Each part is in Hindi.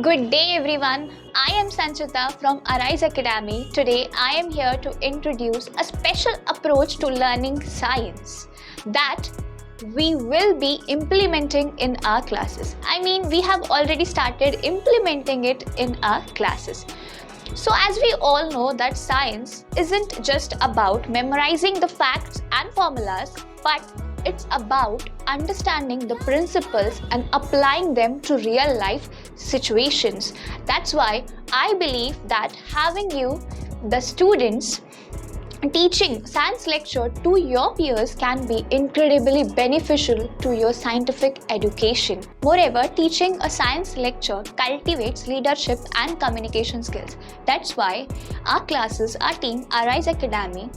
Good day everyone. I am Sanchita from Arise Academy. Today I am here to introduce a special approach to learning science that we will be implementing in our classes. We have already started implementing it in our classes. So as we all know that science isn't just about memorizing the facts and formulas, but it's about understanding the principles and applying them to real life situations. That's why I believe that having you, the students, teaching science lecture to your peers can be incredibly beneficial to your scientific education. Moreover, teaching a science lecture cultivates leadership and communication skills. That's why our classes, our team, Arise Academy,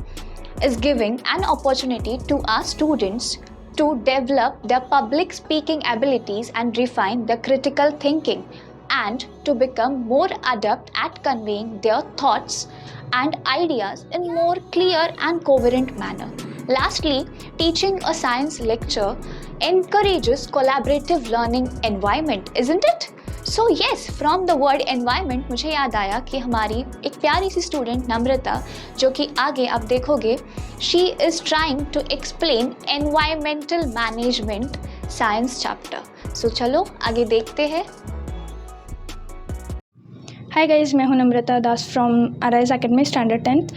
is giving an opportunity to our students to develop their public speaking abilities and refine their critical thinking, and to become more adept at conveying their thoughts and ideas in more clear and coherent manner. Lastly, teaching a science lecture encourages collaborative learning environment, isn't it? So yes, from the word environment मुझे याद आया कि हमारी एक प्यारी सी स्टूडेंट नम्रता, जो कि आगे आप देखोगे, she is trying to explain environmental management science chapter. So चलो आगे देखते हैं. हाय गाइज़, मैं हूं Namrata Das from Arise academy standard 10th.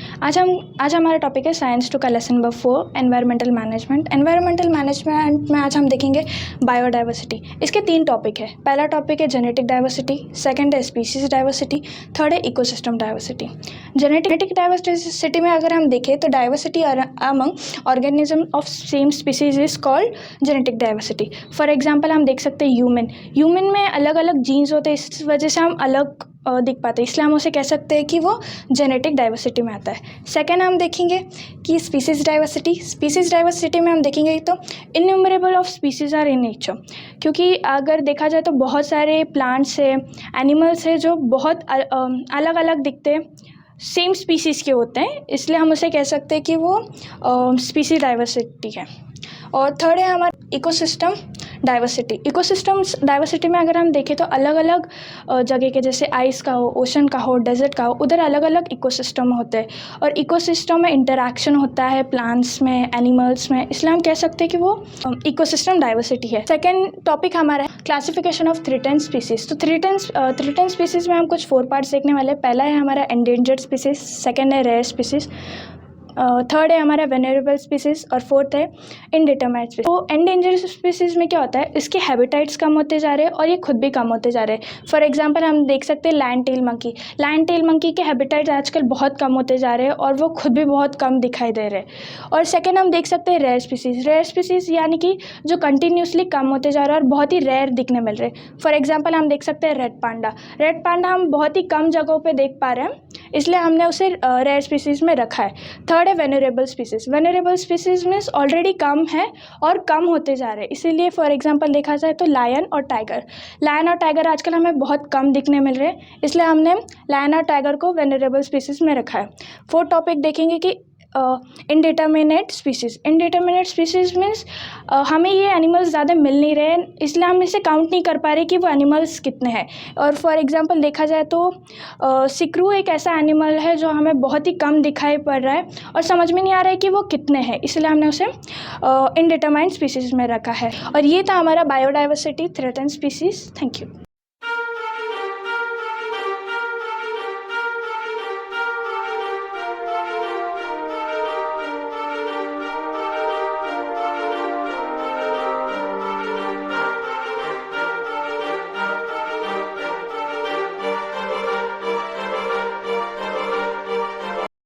आज हमारा टॉपिक है साइंस टू का lesson number 4 environmental management. Environmental management में आज हम देखेंगे बायोडाइवर्सिटी. इसके 3 टॉपिक है. पहला टॉपिक है जेनेटिक डाइवर्सिटी, सेकंड है स्पीसीज डाइवर्सिटी, थर्ड है इकोसिस्टम डाइवर्सिटी. जेनेटिक डाइवर्सिटी में अगर हम देखें तो diversity among organism of same species is called genetic diversity. For example हम देख सकते हैं ह्यूमन में अलग अलग जीन्स होते हैं, इस वजह से हम अलग दिख पाते हैं, इसलिए हम उसे कह सकते हैं कि वो जेनेटिक डाइवर्सिटी में आता है. सेकेंड हम देखेंगे कि स्पीसीज डाइवर्सिटी में हम देखेंगे तो innumerable of species are in nature. क्योंकि अगर देखा जाए तो बहुत सारे प्लांट्स है, एनिमल्स है जो बहुत अलग अलग दिखते हैं, सेम स्पीसीज़ के होते हैं, इसलिए हम उसे कह सकते हैं कि वो स्पीसीज डाइवर्सिटी है. और थर्ड है हमारा इकोसिस्टम डाइवर्सिटी में अगर हम देखें तो अलग अलग जगह के, जैसे आइस का हो, ओशन का हो, डेजर्ट का हो, उधर अलग अलग इकोसिस्टम होते हैं और इकोसिस्टम में इंटरैक्शन होता है प्लांट्स में, एनिमल्स में, इसलिए हम कह सकते हैं कि वो इकोसिस्टम डाइवर्सिटी है. सेकेंड टॉपिक हमारा है क्लासिफिकेशन ऑफ थ्रेटेंड स्पीसीज. तो थ्रेटेंड स्पीसीज में हम कुछ 4 पार्ट्स देखने वाले. पहला है हमारा एंडेंजर्ड स्पीसीज, सेकेंड है रेयर स्पीसीज, थर्ड है हमारा वेनरेबल स्पीसीज और फोर्थ है इनडिटरमाइनेट स्पीसीज. तो एंडेंजर्ड स्पीसीज में क्या होता है, इसके हैबिटेट्स कम होते जा रहे हैं और ये खुद भी कम होते जा रहे हैं. फॉर एग्जांपल हम देख सकते हैं लैंड टेल मंकी के हैबिटेट्स आजकल बहुत कम होते जा रहे हैं और वो खुद भी बहुत कम दिखाई दे रहे हैं. और सेकेंड हम देख सकते हैं रेयर स्पीसीज यानी कि जो कंटिन्यूसली कम होते जा रहे हैं और बहुत ही रेयर दिखने मिल रहे हैं. फॉर एग्जाम्पल हम देख सकते हैं रेड पांडा हम बहुत ही कम जगहों पर देख पा रहे हैं, इसलिए हमने उसे रेयर स्पीसीज में रखा है. थर्ड है वेनरेबल स्पीसीज मीन्स ऑलरेडी कम है और कम होते जा रहे हैं, इसीलिए फॉर एग्जांपल देखा जाए तो लायन और टाइगर आजकल हमें बहुत कम दिखने मिल रहे हैं, इसलिए हमने लायन और टाइगर को वेनरेबल स्पीसीज में रखा है. फोर्थ टॉपिक देखेंगे कि इनडिटरमिनेट स्पीसीज मीन्स हमें ये एनिमल्स ज़्यादा मिल नहीं रहे हैं, इसलिए हम इसे काउंट नहीं कर पा रहे कि वो एनिमल्स कितने हैं. और फॉर एग्जांपल देखा जाए तो सिक्रू एक ऐसा एनिमल है जो हमें बहुत ही कम दिखाई पड़ रहा है और समझ में नहीं आ रहा है कि वो कितने हैं, इसलिए हमने उसे इनडिटरमाइनेट स्पीसीज में रखा है. और ये था हमारा biodiversity threatened species. Thank you.